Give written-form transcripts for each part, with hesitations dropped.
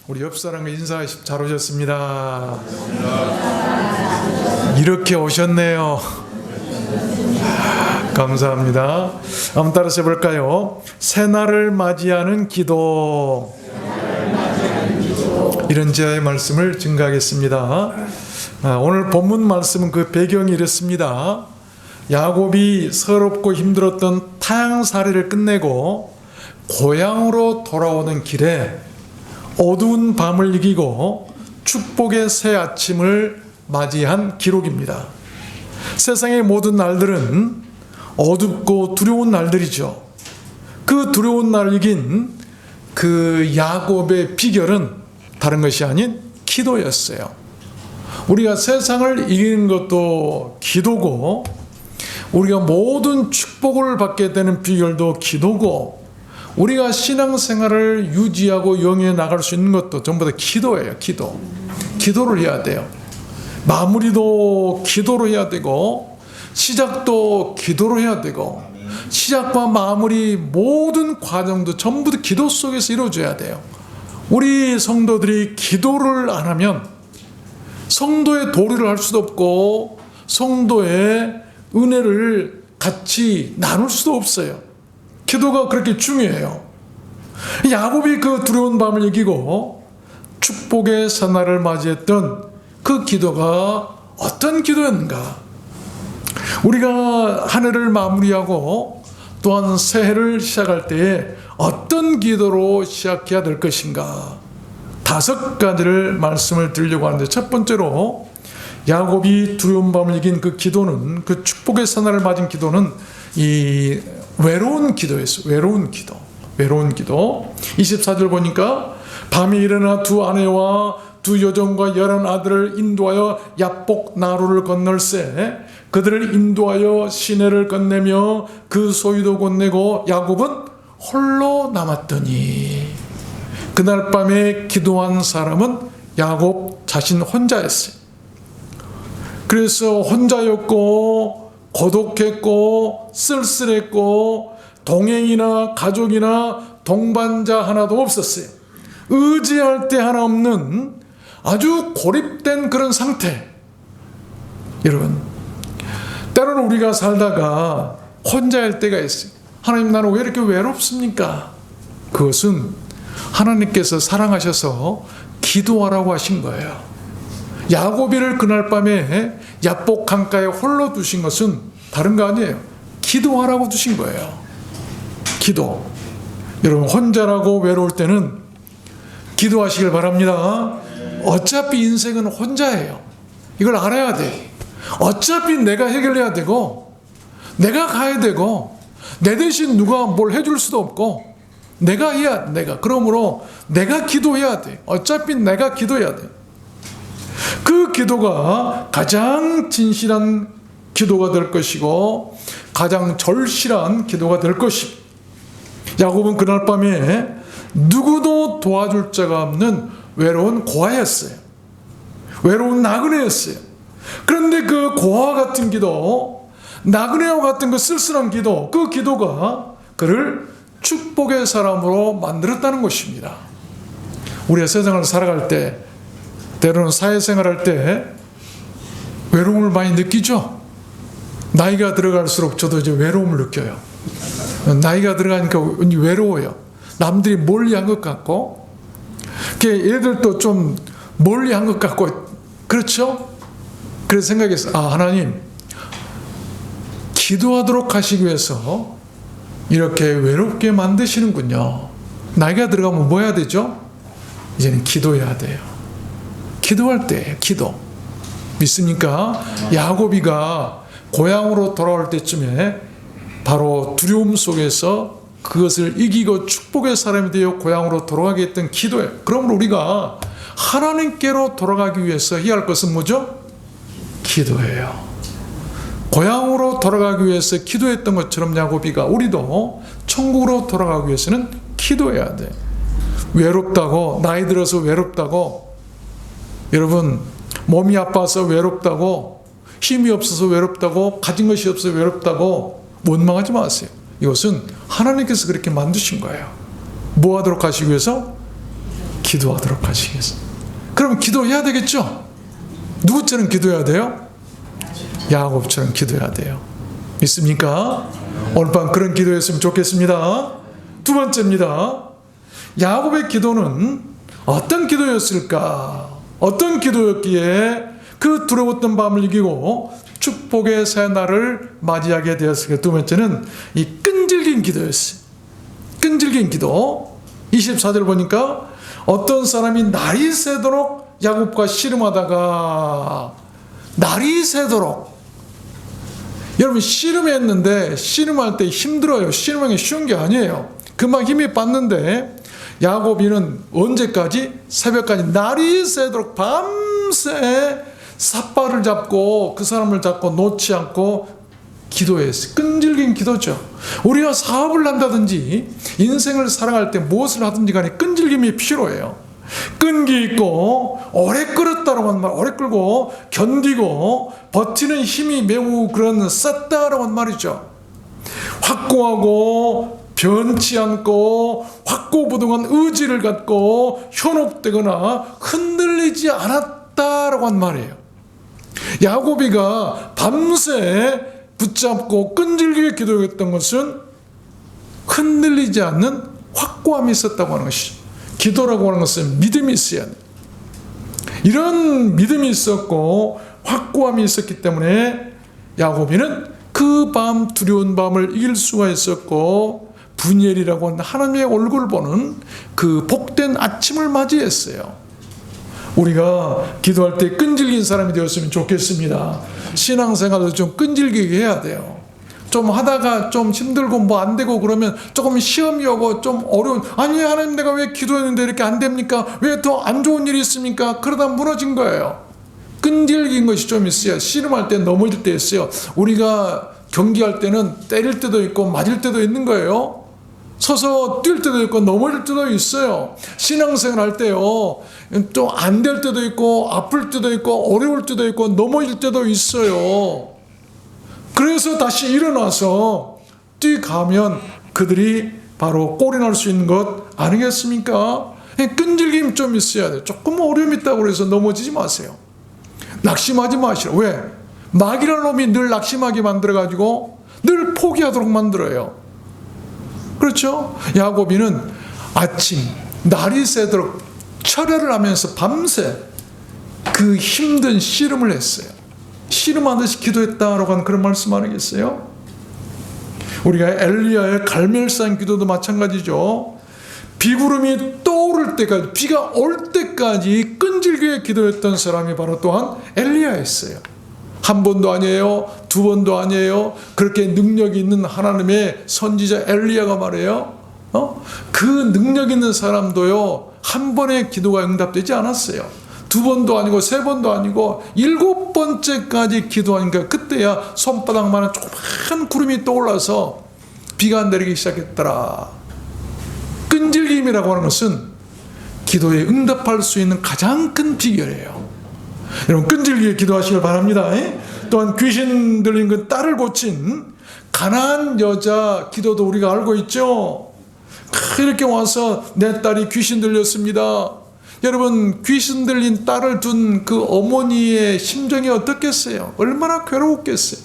우리 옆 사람과 인사하시면 잘 오셨습니다. 이렇게 오셨네요. 감사합니다. 한번 따라서 해볼까요? 새날을 맞이하는 기도. 이런 제의 말씀을 증가하겠습니다. 오늘 본문 말씀은 그 배경이 이렇습니다. 야곱이 서럽고 힘들었던 타향살이를 끝내고 고향으로 돌아오는 길에 어두운 밤을 이기고 축복의 새 아침을 맞이한 기록입니다. 세상의 모든 날들은 어둡고 두려운 날들이죠. 그 두려운 날을 이긴 그 야곱의 비결은 다른 것이 아닌 기도였어요. 우리가 세상을 이기는 것도 기도고, 우리가 모든 축복을 받게 되는 비결도 기도고, 우리가 신앙생활을 유지하고 영위해 나갈 수 있는 것도 전부 다 기도예요. 기도를 해야 돼요. 마무리도 기도로 해야 되고, 시작도 기도로 해야 되고, 시작과 마무리 모든 과정도 전부 다 기도 속에서 이루어져야 돼요. 우리 성도들이 기도를 안 하면 성도의 도리를 할 수도 없고, 성도의 은혜를 같이 나눌 수도 없어요. 기도가 그렇게 중요해요. 야곱이 그 두려운 밤을 이기고 축복의 새날을 맞이했던 그 기도가 어떤 기도였는가? 우리가 한 해를 마무리하고 또한 새해를 시작할 때에 어떤 기도로 시작해야 될 것인가? 5가지를 말씀을 드리려고 하는데, 첫 번째로 야곱이 두려운 밤을 이긴 그 기도는, 그 축복의 새날을 맞은 기도는 이 외로운 기도였어요. 외로운 기도. 24절 보니까 밤에 일어나 두 아내와 두 여종과 11 아들을 인도하여 야복 나루를 건널세 그들을 인도하여 시내를 건네며 그 소유도 건네고 야곱은 홀로 남았더니, 그날 밤에 기도한 사람은 야곱 자신 혼자였어요. 그래서 혼자였고 고독했고 쓸쓸했고 동행이나 가족이나 동반자 하나도 없었어요. 의지할 데 하나 없는 아주 고립된 그런 상태. 여러분, 때로는 우리가 살다가 혼자일 때가 있어요. 하나님, 나는 왜 이렇게 외롭습니까? 그것은 하나님께서 사랑하셔서 기도하라고 하신 거예요. 야곱이를 그날 밤에 야복 강가에 홀로 두신 것은 다른 거 아니에요. 기도하라고 두신 거예요. 기도. 여러분, 혼자라고 외로울 때는 기도하시길 바랍니다. 어차피 인생은 혼자예요. 이걸 알아야 돼. 어차피 내가 해결해야 되고, 내가 가야 되고, 내 대신 누가 뭘 해줄 수도 없고, 내가 해야 돼. 그러므로 내가 기도해야 돼. 어차피 내가 기도해야 돼. 그 기도가 가장 진실한 기도가 될 것이고, 가장 절실한 기도가 될 것이고, 야곱은 그날 밤에 누구도 도와줄 자가 없는 외로운 고아였어요. 외로운 나그네였어요. 그런데 그 고아 같은 기도, 나그네와 같은 그 쓸쓸한 기도, 그 기도가 그를 축복의 사람으로 만들었다는 것입니다. 우리가 세상을 살아갈 때, 때로는 사회생활할 때 외로움을 많이 느끼죠. 나이가 들어갈수록 저도 이제 외로움을 느껴요. 나이가 들어가니까 외로워요. 남들이 멀리한 것 같고, 얘들도 좀 멀리한 것 같고, 그렇죠? 그래서 생각했어요. 하나님, 기도하도록 하시기 위해서 이렇게 외롭게 만드시는군요. 나이가 들어가면 뭐 해야 되죠? 이제는 기도해야 돼요. 기도할 때 기도. 믿습니까? 야곱이가 고향으로 돌아올 때쯤에 바로 두려움 속에서 그것을 이기고 축복의 사람이 되어 고향으로 돌아가게 했던 기도예요. 그러므로 우리가 하나님께로 돌아가기 위해서 해야 할 것은 뭐죠? 기도예요. 고향으로 돌아가기 위해서 기도했던 것처럼 야곱이가, 우리도 천국으로 돌아가기 위해서는 기도해야 돼. 외롭다고, 나이 들어서 외롭다고, 여러분 몸이 아파서 외롭다고, 힘이 없어서 외롭다고, 가진 것이 없어서 외롭다고 원망하지 마세요. 이것은 하나님께서 그렇게 만드신 거예요. 뭐 하도록 하시기 위해서? 기도하도록 하시겠습니다. 그럼 기도해야 되겠죠? 누구처럼 기도해야 돼요? 야곱처럼 기도해야 돼요. 믿습니까? 오늘 밤 그런 기도했으면 좋겠습니다. 두 번째입니다. 야곱의 기도는 어떤 기도였을까? 어떤 기도였기에 그 두려웠던 밤을 이기고 축복의 새날을 맞이하게 되었을까? 두 번째는 이 끈질긴 기도였어요. 끈질긴 기도. 24절 보니까 어떤 사람이 날이 새도록 야곱과 씨름하다가, 날이 새도록. 여러분, 씨름했는데 씨름할 때 힘들어요. 씨름하기 쉬운 게 아니에요. 금방 힘이 빠는데 야곱이는 언제까지? 새벽까지 날이 새도록 밤새 삿발을 잡고 그 사람을 잡고 놓지 않고 기도했어요. 끈질긴 기도죠. 우리가 사업을 한다든지 인생을 살아갈 때 무엇을 하든지 간에 끈질김이 필요해요. 끈기 있고 오래 끌었다라고 하는 말, 오래 끌고 견디고 버티는 힘이 매우 그런 셌다라고 하는 말이죠. 확고하고 변치 않고 확고부동한 의지를 갖고 현혹되거나 흔들리지 않았다라고 한 말이에요. 야곱이가 밤새 붙잡고 끈질기게 기도했던 것은 흔들리지 않는 확고함이 있었다고 하는 것이죠. 기도라고 하는 것은 믿음이 있어야 돼요. 이런 믿음이 있었고 확고함이 있었기 때문에 야곱이는 그 밤, 두려운 밤을 이길 수가 있었고 분이엘이라고 하는 하나님의 얼굴을 보는 그 복된 아침을 맞이했어요. 우리가 기도할 때 끈질긴 사람이 되었으면 좋겠습니다. 신앙생활도 좀 끈질기게 해야 돼요. 좀 하다가 좀 힘들고 뭐 안 되고 그러면 조금 시험이 오고 좀 어려운, 아니 하나님 내가 왜 기도했는데 이렇게 안 됩니까? 왜 더 안 좋은 일이 있습니까? 그러다 무너진 거예요. 끈질긴 것이 좀 있어요. 씨름할 때 넘어질 때 있어요. 우리가 경기할 때는 때릴 때도 있고 맞을 때도 있는 거예요. 서서 뛸 때도 있고 넘어질 때도 있어요. 신앙생활 할 때요, 좀 안 될 때도 있고 아플 때도 있고 어려울 때도 있고 넘어질 때도 있어요. 그래서 다시 일어나서 뛰가면 그들이 바로 골이 날 수 있는 것 아니겠습니까? 끈질김 좀 있어야 돼요. 조금 어려움이 있다고 해서 넘어지지 마세요. 낙심하지 마시라. 왜? 마귀라는 놈이 늘 낙심하게 만들어가지고 늘 포기하도록 만들어요. 그렇죠? 야곱이는 아침 날이 새도록 철야를 하면서 밤새 그 힘든 씨름을 했어요. 씨름하듯이 기도했다라고 하는 그런 말씀 아니겠어요? 우리가 엘리야의 갈멜산 기도도 마찬가지죠. 비구름이 떠오를 때까지, 비가 올 때까지 끈질기게 기도했던 사람이 바로 또한 엘리야였어요. 한 번도 아니에요. 두 번도 아니에요. 그렇게 능력이 있는 하나님의 선지자 엘리야가 말해요. 그 능력 있는 사람도요, 한 번의 기도가 응답되지 않았어요. 두 번도 아니고 세 번도 아니고 7번째까지 기도하니까 그때야 손바닥만한 조그만 구름이 떠올라서 비가 내리기 시작했더라. 끈질김이라고 하는 것은 기도에 응답할 수 있는 가장 큰 비결이에요. 여러분 끈질기게 기도하시길 바랍니다. 또한 귀신 들린 그 딸을 고친 가나안 여자 기도도 우리가 알고 있죠. 이렇게 와서 내 딸이 귀신 들렸습니다. 여러분 귀신 들린 딸을 둔 그 어머니의 심정이 어떻겠어요? 얼마나 괴로웠겠어요.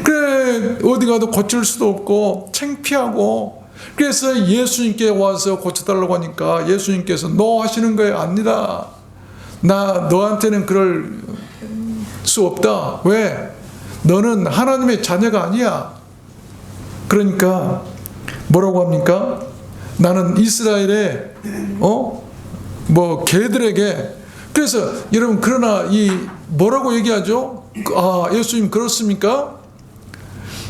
그래 어디 가도 고칠 수도 없고 창피하고, 그래서 예수님께 와서 고쳐달라고 하니까 예수님께서 너 하시는 거예요? 아니다. 나 너한테는 그럴 수 없다. 왜? 너는 하나님의 자녀가 아니야. 그러니까 뭐라고 합니까? 나는 이스라엘의 개들에게. 그래서 여러분 그러나 이 뭐라고 얘기하죠? 아 예수님 그렇습니까?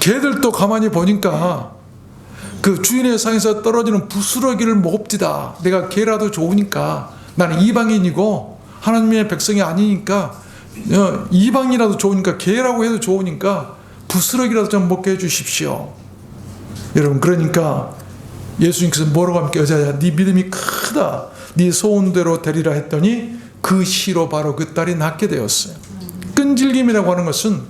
개들도 가만히 보니까 그 주인의 상에서 떨어지는 부스러기를 먹읍디다. 내가 개라도 좋으니까, 나는 이방인이고 하나님의 백성이 아니니까 이방이라도 좋으니까, 개라고 해도 좋으니까 부스러기라도 좀 먹게 해주십시오. 여러분 그러니까 예수님께서 뭐라고 합니까? 여자야 네 믿음이 크다. 네 소원대로 되리라 했더니 그 시로 바로 그 딸이 낫게 되었어요. 끈질김이라고 하는 것은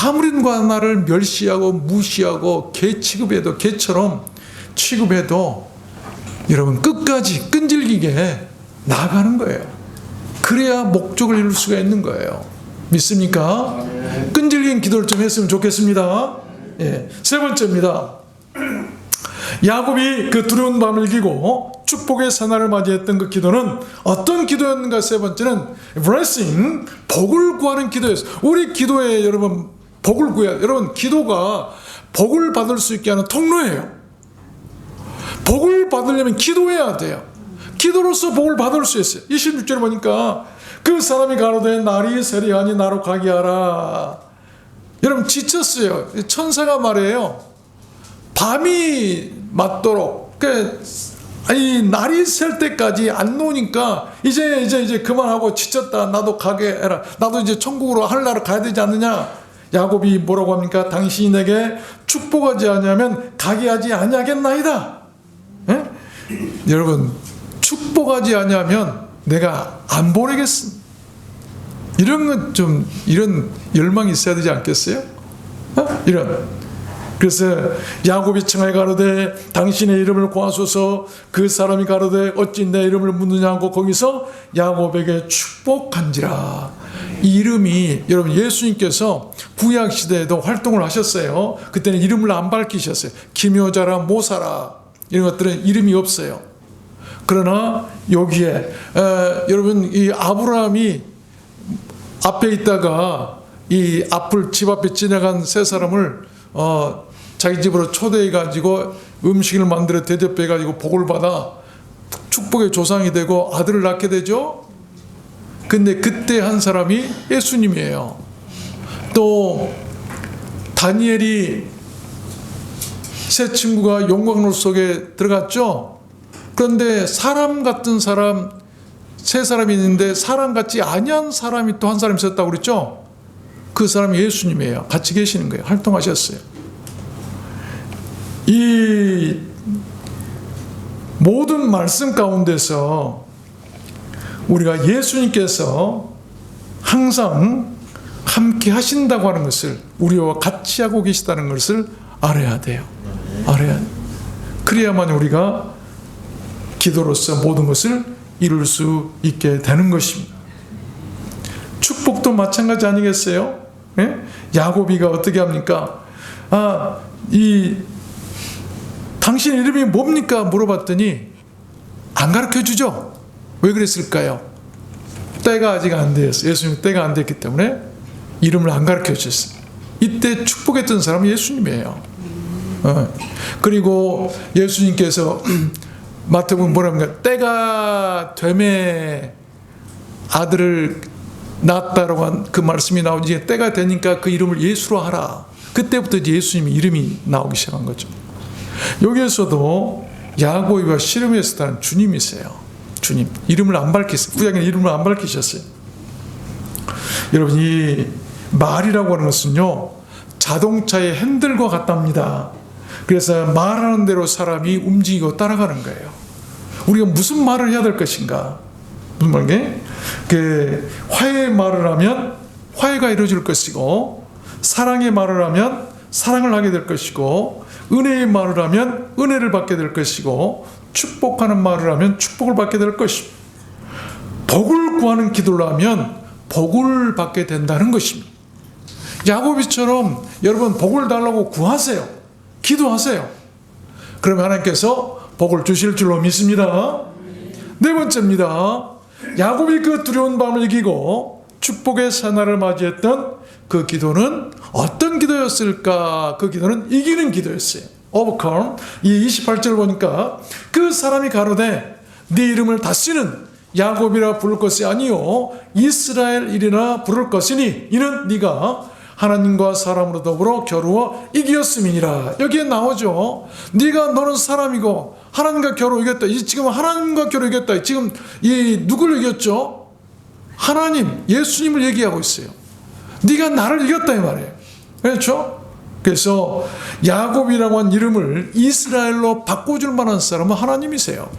아무리 누가 나를 멸시하고 무시하고 개 취급해도, 개처럼 취급해도 여러분 끝까지 끈질기게 나아가는 거예요. 그래야 목적을 이룰 수가 있는 거예요. 믿습니까? 끈질긴 기도를 좀 했으면 좋겠습니다. 예. 세 번째입니다. 야곱이 그 두려운 밤을 이기고 축복의 새날을 맞이했던 그 기도는 어떤 기도였는가? 세 번째는 blessing, 복을 구하는 기도였어요. 우리 기도에 여러분 복을 구해야, 여러분 기도가 복을 받을 수 있게 하는 통로예요. 복을 받으려면 기도해야 돼요. 기도로서 복을 받을 수 있어요. 26절에 보니까 그 사람이 가로되 날이 세리하니 나로 가게 하라. 여러분 지쳤어요. 천사가 말해요. 밤이 맞도록, 아니 날이 셀 때까지 안 노니까 이제 그만하고 지쳤다. 나도 가게 해라. 나도 이제 천국으로 하늘나라 가야 되지 않느냐. 야곱이 뭐라고 합니까? 당신이 내게 축복하지 아니하면 가게 하지 아니하겠나이다. 예? 여러분 축복하지 아니하면 내가 안 보내겠습니다. 이런 건 좀, 이런 열망이 있어야 되지 않겠어요? 이런. 그래서 야곱이 청하여 가로되 당신의 이름을 구하소서. 그 사람이 가로되 어찌 내 이름을 묻느냐고 거기서 야곱에게 축복한지라. 이 이름이, 여러분 예수님께서 구약 시대에도 활동을 하셨어요. 그때는 이름을 안 밝히셨어요. 기묘자라 모사라 이런 것들은 이름이 없어요. 그러나 여기에 여러분 이 아브라함이 앞에 있다가 이 앞을 집 앞에 지나간 세 사람을 자기 집으로 초대해 가지고 음식을 만들어 대접해 가지고 복을 받아 축복의 조상이 되고 아들을 낳게 되죠. 근데 그때 한 사람이 예수님이에요. 또 다니엘이 세 친구가 용광로 속에 들어갔죠. 그런데 사람 같은 사람 세 사람이 있는데 사람 같지 아니한 사람이 또 한 사람 있었다고 그랬죠. 그 사람이 예수님이에요. 같이 계시는 거예요. 활동하셨어요. 이 모든 말씀 가운데서 우리가 예수님께서 항상 함께 하신다고 하는 것을, 우리와 같이 하고 계시다는 것을 알아야 돼요. 알아야 돼요. 그래야만 우리가 기도로서 모든 것을 이룰 수 있게 되는 것입니다. 축복도 마찬가지 아니겠어요? 예? 야곱이가 어떻게 합니까? 당신 이름이 뭡니까? 물어봤더니 안 가르쳐 주죠. 왜 그랬을까요? 때가 아직 안 됐어요. 예수님 때가 안 됐기 때문에 이름을 안 가르쳐 주셨어요. 이때 축복했던 사람은 예수님이에요. 그리고 예수님께서 마태복음 뭐랍니까? 때가 되매 아들을 낳았다라고 한 그 말씀이 나오지. 때가 되니까 그 이름을 예수로 하라. 그때부터 이제 예수님의 이름이 나오기 시작한 거죠. 여기에서도 야곱과 씨름에서 주님이세요. 주님. 이름을 안 밝히셨어요. 구약에는 이름을 안 밝히셨어요. 여러분 이 말이라고 하는 것은요 자동차의 핸들과 같답니다. 그래서 말하는 대로 사람이 움직이고 따라가는 거예요. 우리가 무슨 말을 해야 될 것인가? 무슨 말인게? 화해의 말을 하면 화해가 이루어질 것이고, 사랑의 말을 하면 사랑을 하게 될 것이고, 은혜의 말을 하면 은혜를 받게 될 것이고, 축복하는 말을 하면 축복을 받게 될 것입니다. 복을 구하는 기도를 하면 복을 받게 된다는 것입니다. 야곱이처럼 여러분 복을 달라고 구하세요. 기도하세요. 그러면 하나님께서 복을 주실 줄로 믿습니다. 네 번째입니다. 야곱이 그 두려운 밤을 이기고 축복의 새날을 맞이했던 그 기도는 어떤 기도였을까? 그 기도는 이기는 기도였어요. overcome. 이 28절 보니까 그 사람이 가로되 네 이름을 다시는 야곱이라 부를 것이 아니요 이스라엘이라 부를 것이니 이는 네가 하나님과 사람으로 더불어 겨루어 이기었음이니라. 여기에 나오죠. 너는 사람이고 하나님과 겨루 이겼다. 지금 하나님과 겨루 이겼다. 지금 누구를 이겼죠? 하나님, 예수님을 얘기하고 있어요. 네가 나를 이겼다 이 말이에요. 그렇죠? 그래서 야곱이라고 한 이름을 이스라엘로 바꿔줄 만한 사람은 하나님이세요.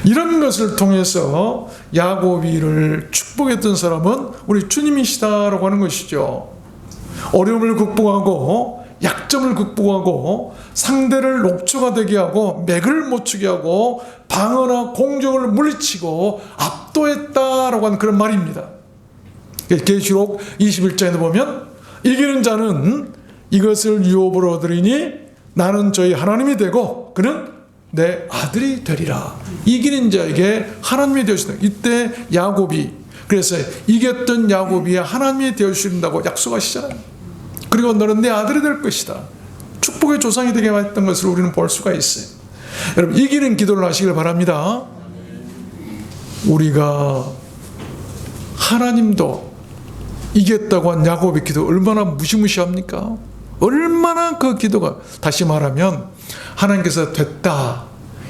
이런 것을 통해서 야곱이를 축복했던 사람은 우리 주님이시다라고 하는 것이죠. 어려움을 극복하고 약점을 극복하고 상대를 녹초가 되게 하고 맥을 못 추게 하고 방어나 공격을 물리치고 압도했다라고 하는 그런 말입니다. 계시록 21장에 보면 이기는 자는 이것을 유업으로 얻으리니 나는 저희 하나님이 되고 그는 내 아들이 되리라. 이기는 자에게 하나님이 되어주신다. 이때 야곱이, 그래서 이겼던 야곱이 하나님이 되어주신다고 약속하시잖아요. 그리고 너는 내 아들이 될 것이다. 축복의 조상이 되게 했던 것을 우리는 볼 수가 있어요. 여러분, 이기는 기도를 하시길 바랍니다. 우리가 하나님도 이겼다고 한 야곱의 기도 얼마나 무시무시합니까? 얼마나 그 기도가, 다시 말하면 하나님께서 됐다,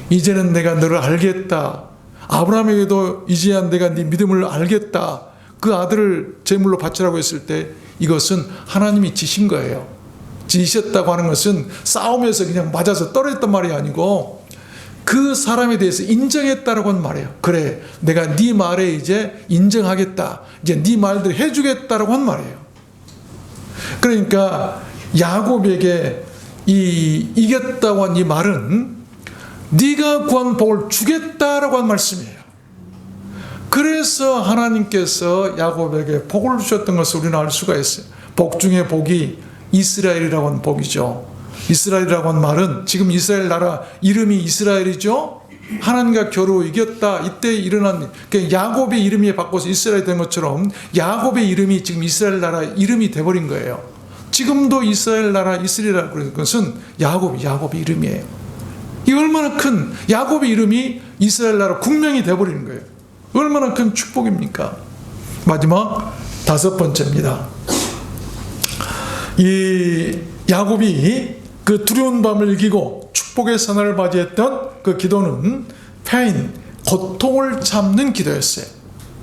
이제는 내가 너를 알겠다, 아브라함에게도 이제야 내가 네 믿음을 알겠다, 그 아들을 제물로 바치라고 했을 때 이것은 하나님이 지신 거예요. 지셨다고 하는 것은 싸움에서 그냥 맞아서 떨어졌단 말이 아니고 그 사람에 대해서 인정했다라고 하는 말이에요. 그래, 내가 네 말에 이제 인정하겠다, 이제 네 말대로 해주겠다라고 하는 말이에요. 그러니까 야곱에게 이겼다고 한 이 말은 네가 구한 복을 주겠다라고 한 말씀이에요. 그래서 하나님께서 야곱에게 복을 주셨던 것을 우리는 알 수가 있어요. 복 중에 복이 이스라엘이라고 하는 복이죠. 이스라엘이라고 하는 말은 지금 이스라엘 나라 이름이 이스라엘이죠. 하나님과 겨루 이겼다, 이때 일어난, 야곱의 이름이 바꿔서 이스라엘 된 것처럼 야곱의 이름이 지금 이스라엘 나라 이름이 돼버린 거예요. 지금도 이스라엘 나라 이스라엘이라고 그러는 것은 야곱의 이름이에요. 이 얼마나 큰, 야곱의 이름이 이스라엘 나라 국명이 돼버리는 거예요. 얼마나 큰 축복입니까? 마지막 5번째입니다. 이 야곱이 그 두려운 밤을 이기고 축복의 선을 맞이했던 그 기도는 페인, 고통을 참는 기도였어요.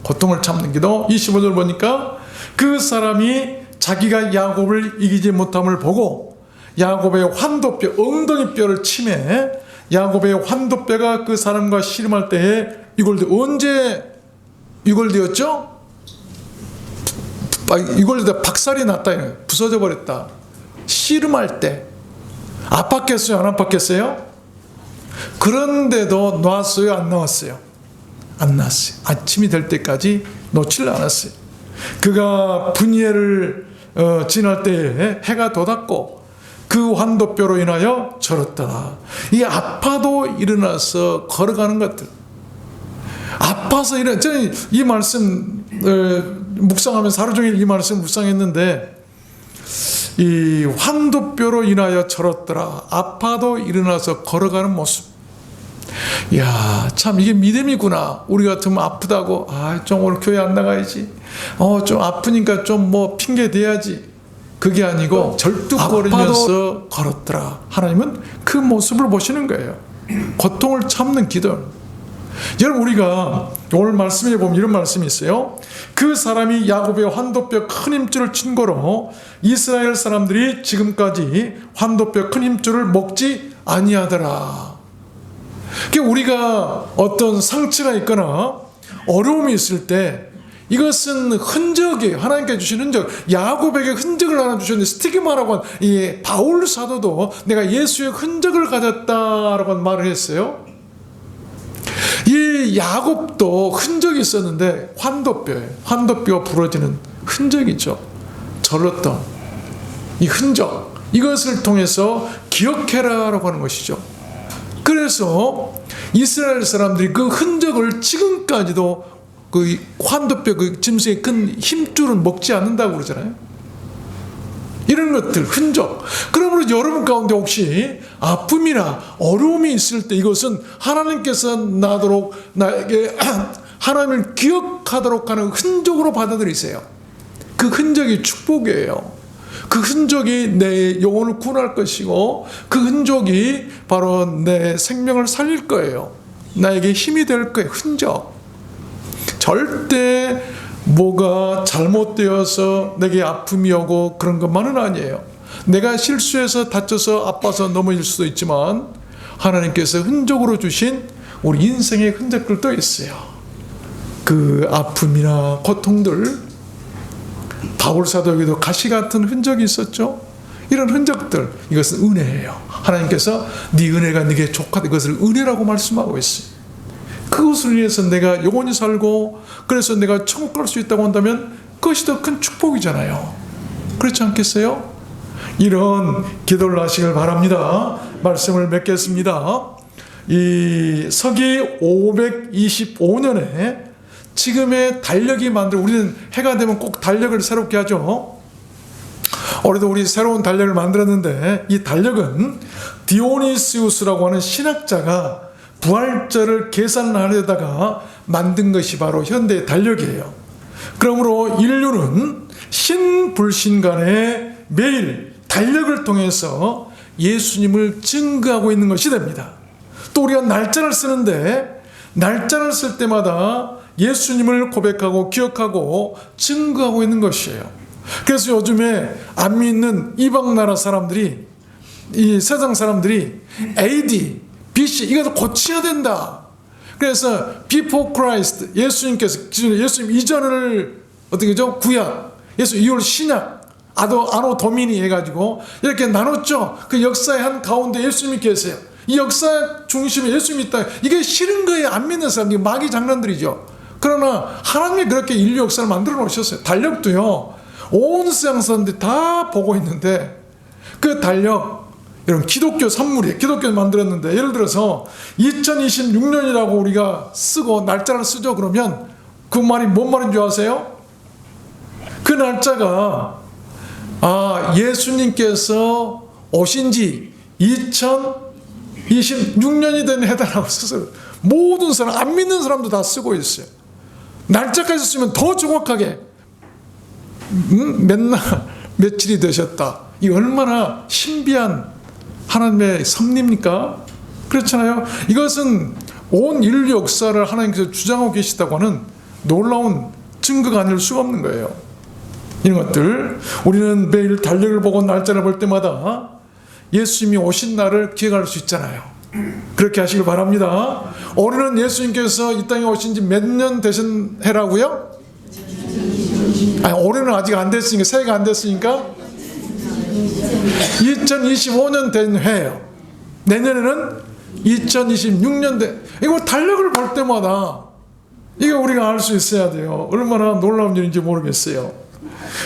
고통을 참는 기도. 25절 보니까 그 사람이 자기가 야곱을 이기지 못함을 보고 야곱의 환도뼈, 엉덩이 뼈를 치매 야곱의 환도뼈가 그 사람과 씨름할 때에 언제 유골되었죠? 유골되다 박살이 났다, 부서져 버렸다. 씨름할 때 아팠겠어요? 안 아팠겠어요? 그런데도 놨어요? 안 나왔어요? 안 났어요. 아침이 될 때까지 놓질 않았어요. 그가 분예를 지날 때에 해가 돋았고 그 환도뼈로 인하여 절었더라. 이 아파도 일어나서 걸어가는 것들, 아파서 저는 이 말씀 묵상하면서 하루 종일 이 말씀 묵상했는데, 이 환도뼈로 인하여 절었더라. 아파도 일어나서 걸어가는 모습. 이야, 참 이게 믿음이구나. 우리 같으면 아프다고, 좀 오늘 교회 안 나가야지, 좀 아프니까 좀 뭐 핑계 대야지. 그게 아니고 절뚝거리면서 걸었더라. 하나님은 그 모습을 보시는 거예요. 고통을 참는 기도. 여러분, 우리가 오늘 말씀에 보면 이런 말씀이 있어요. 그 사람이 야곱의 환도뼈 큰 힘줄을 친 거로 이스라엘 사람들이 지금까지 환도뼈 큰 힘줄을 먹지 아니하더라. 그러니까 우리가 어떤 상처가 있거나 어려움이 있을 때 이것은 흔적이에요. 하나님께 주신 흔적. 야곱에게 흔적을 하나 주셨는데, 스티그마라고 한 이 바울 사도도 내가 예수의 흔적을 가졌다라고 말을 했어요. 이 야곱도 흔적이 있었는데 환도뼈예요. 환도뼈가 부러지는 흔적이죠. 절렀던 이 흔적, 이것을 통해서 기억해라라고 하는 것이죠. 그래서 이스라엘 사람들이 그 흔적을 지금까지도 그 환도뼈, 그 짐승의 큰 힘줄은 먹지 않는다고 그러잖아요. 이런 것들, 흔적. 그러므로 여러분 가운데 혹시 아픔이나 어려움이 있을 때 이것은 하나님께서 나에게 하나님을 기억하도록 하는 흔적으로 받아들이세요. 그 흔적이 축복이에요. 그 흔적이 내 영혼을 구원할 것이고 그 흔적이 바로 내 생명을 살릴 거예요. 나에게 힘이 될 거예요. 흔적. 절대 뭐가 잘못되어서 내게 아픔이 오고 그런 것만은 아니에요. 내가 실수해서 다쳐서 아파서 넘어질 수도 있지만 하나님께서 흔적으로 주신 우리 인생의 흔적들도 있어요. 그 아픔이나 고통들, 바울 사도에게도 가시 같은 흔적이 있었죠. 이런 흔적들, 이것은 은혜예요. 하나님께서 네 은혜가 네게 족하다, 이것을 은혜라고 말씀하고 있어요. 그것을 위해서 내가 영원히 살고 그래서 내가 천국 갈 수 있다고 한다면 그것이 더 큰 축복이잖아요. 그렇지 않겠어요? 이런 기도를 하시길 바랍니다. 말씀을 맺겠습니다. 이 서기 525년에 지금의 달력이 만들어, 우리는 해가 되면 꼭 달력을 새롭게 하죠. 올해도 우리 새로운 달력을 만들었는데, 이 달력은 디오니시우스라고 하는 신학자가 부활절을 계산하려다가 만든 것이 바로 현대의 달력이에요. 그러므로 인류는 신불신 간에 매일 달력을 통해서 예수님을 증거하고 있는 것이 됩니다. 또 우리가 날짜를 쓰는데, 날짜를 쓸 때마다 예수님을 고백하고 기억하고 증거하고 있는 것이에요. 그래서 요즘에 안 믿는 이방 나라 사람들이, 이 세상 사람들이 AD, BC 이것도 고쳐야 된다. 그래서 Before Christ, 예수님께서 예수님 이전을 어떻게 죠? 구약, 예수 이후 신약, 아노 도미니 해가지고 이렇게 나눴죠. 그 역사의 한 가운데 예수님이 계세요. 이 역사 중심에 예수님이 있다. 이게 싫은 거예요. 안 믿는 사람, 이게 마귀 장난들이죠. 그러나 하나님이 그렇게 인류 역사를 만들어 놓으셨어요. 달력도요, 온 세상 사람들이 다 보고 있는데, 그 달력, 이런 기독교 선물이에요. 기독교 만들었는데, 예를 들어서 2026년이라고 우리가 쓰고 날짜를 쓰죠. 그러면 그 말이 뭔 말인 줄 아세요? 그 날짜가 예수님께서 오신 지 2026년이 된 해다라고 써서 모든 사람, 안 믿는 사람도 다 쓰고 있어요. 날짜까지 쓰면 더 정확하게 맨날 며칠이 되셨다. 이 얼마나 신비한 하나님의 섭리입니까? 그렇잖아요. 이것은 온 인류 역사를 하나님께서 주장하고 계시다고 하는 놀라운 증거가 아닐 수가 없는 거예요. 이런 것들, 우리는 매일 달력을 보고 날짜를 볼 때마다 예수님이 오신 날을 기억할 수 있잖아요. 그렇게 하시길 바랍니다. 올해는 예수님께서 이 땅에 오신 지 몇 년 되신 해라고요? 올해는 아직 안 됐으니까, 새해가 안 됐으니까 2025년 된 해예요. 내년에는 2026년 된, 이거 달력을 볼 때마다 이게 우리가 알 수 있어야 돼요. 얼마나 놀라운 일인지 모르겠어요.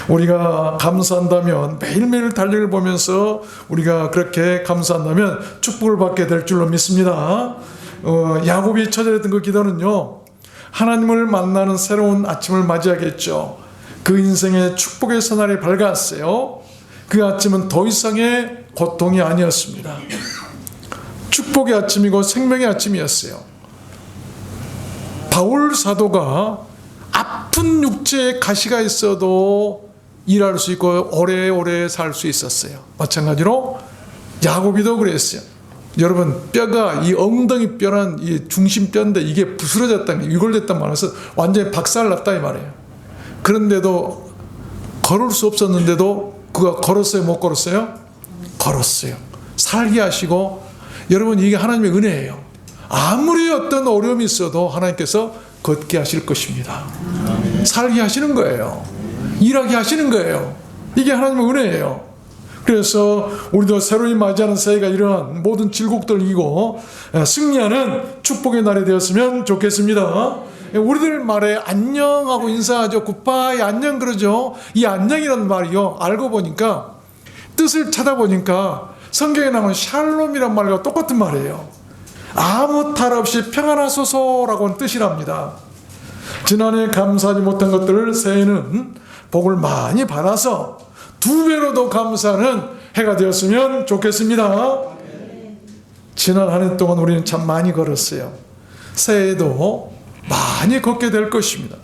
우리가 감사한다면, 매일매일 달력을 보면서 우리가 그렇게 감사한다면 축복을 받게 될 줄로 믿습니다. 야곱이 처절했던 그 기도는요, 하나님을 만나는 새로운 아침을 맞이하겠죠. 그 인생의 축복의 선알이 밝았어요. 그 아침은 더 이상의 고통이 아니었습니다. 축복의 아침이고 생명의 아침이었어요. 바울 사도가 아픈 육체에 가시가 있어도 일할 수 있고 오래오래 살 수 있었어요. 마찬가지로 야곱이도 그랬어요. 여러분, 뼈가, 이 엉덩이 뼈란 이 중심뼈인데 이게 부스러졌다, 위골됐단 말이어서 완전히 박살났다 이 말이에요. 그런데도, 걸을 수 없었는데도 그가 걸었어요, 못 걸었어요? 걸었어요. 살게 하시고, 여러분, 이게 하나님의 은혜예요. 아무리 어떤 어려움이 있어도 하나님께서 걷게 하실 것입니다. 살게 하시는 거예요. 일하게 하시는 거예요. 이게 하나님의 은혜예요. 그래서 우리도 새로이 맞이하는 새해가 이러한 모든 질곡들을 이기고 승리하는 축복의 날이 되었으면 좋겠습니다. 우리들 말에 안녕하고 인사하죠. 굿바이, 안녕 그러죠. 이 안녕이라는 말이요, 알고 보니까, 뜻을 찾아보니까 성경에 나오는 샬롬이란 말과 똑같은 말이에요. 아무 탈 없이 평안하소서라고 하는 뜻이랍니다. 지난해 감사하지 못한 것들을 새해는 복을 많이 받아서 2배로 더 감사하는 해가 되었으면 좋겠습니다. 지난 한 해 동안 우리는 참 많이 걸었어요. 새해에도 많이 걷게 될 것입니다.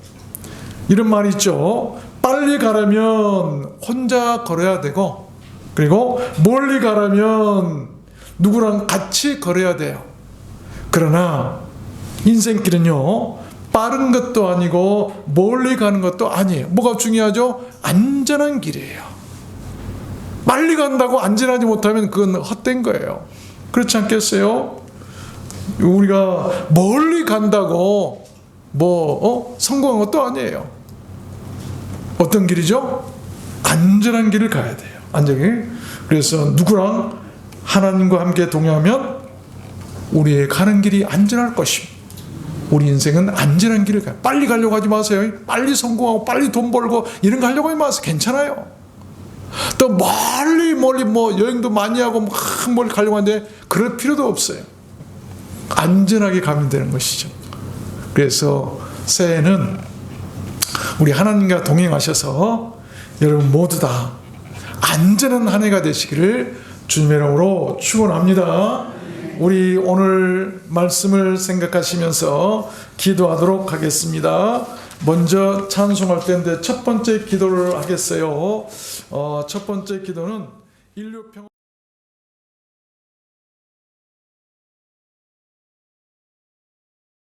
이런 말이 있죠. 빨리 가려면 혼자 걸어야 되고, 그리고 멀리 가려면 누구랑 같이 걸어야 돼요. 그러나 인생길은요, 빠른 것도 아니고 멀리 가는 것도 아니에요. 뭐가 중요하죠? 안전한 길이에요. 빨리 간다고 안전하지 못하면 그건 헛된 거예요. 그렇지 않겠어요? 우리가 멀리 간다고 성공한 것도 아니에요. 어떤 길이죠? 안전한 길을 가야 돼요. 안전한 길. 그래서 누구랑 하나님과 함께 동행하면 우리의 가는 길이 안전할 것입니다. 우리 인생은 안전한 길을 가요. 빨리 가려고 하지 마세요. 빨리 성공하고 빨리 돈 벌고 이런 거 하려고 하지 마세요. 괜찮아요. 또 멀리 뭐 여행도 많이 하고 막 멀리 가려고 하는데 그럴 필요도 없어요. 안전하게 가면 되는 것이죠. 그래서 새해는 우리 하나님과 동행하셔서 여러분 모두 다 안전한 한 해가 되시기를 주님의 이름으로 축원합니다. 우리 오늘 말씀을 생각하시면서 기도하도록 하겠습니다. 먼저 찬송할 때인데 첫 번째 기도를 하겠어요. 첫 번째 기도는 인류 평화